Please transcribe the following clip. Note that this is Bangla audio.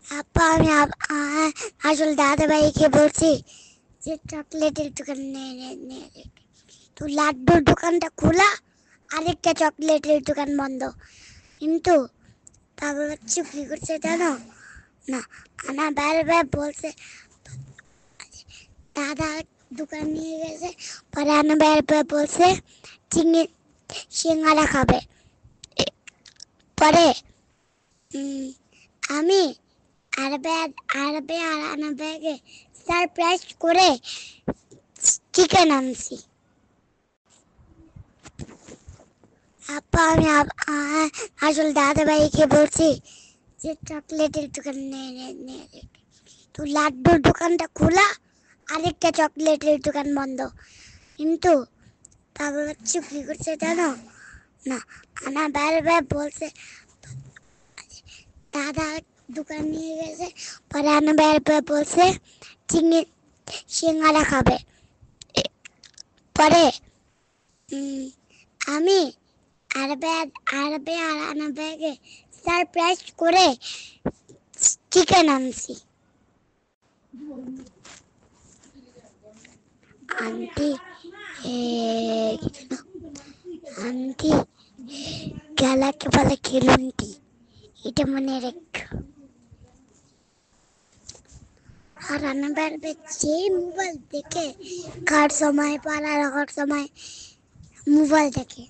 আপা আমি আসল দাদা ভাইকে বলছি যে চকলেটের দোকান তো লাড্ডুর দোকানটা খোলা, আরেকটা চকলেটের দোকান বন্ধ। কিন্তু বাবা বাচ্চু কি করছে জানো না? আমার বারবার বলছে দাদা দোকান নিয়ে গেছে, পরে আমার বারবার বলছে চিংড়ি সিঙ্গারা খাবে। পরে আমি আরবে আর আনা ব্যাগে সারপ্রাইজ করে চিকেন আনছি। আপা আমি আসল দাদা ভাইকে বলছি যে চকলেটের দোকান তো লাড্ডুর দোকানটা খোলা, আরেকটা চকলেটের দোকান বন্ধ। কিন্তু বাবা বাচ্চু কি করছে জানো না? আমার বারবার বলছে দাদা দোকান নিয়ে গেছে, পরে আমার বারবার বলছে চিংড়ি সিঙ্গারা খাবে। পরে আমি আরবে আর আনা ব্যাগে সারপ্রাইজ করে চিকেন আনছি। আন্টি আন্টি খেলাকে বলে খেলুনটি, এটা মনে রেখো। আর রান্নাবার যে মোবাইল দেখে খাওয়ার সময় পাড়া রাখার সময় মোবাইল দেখে।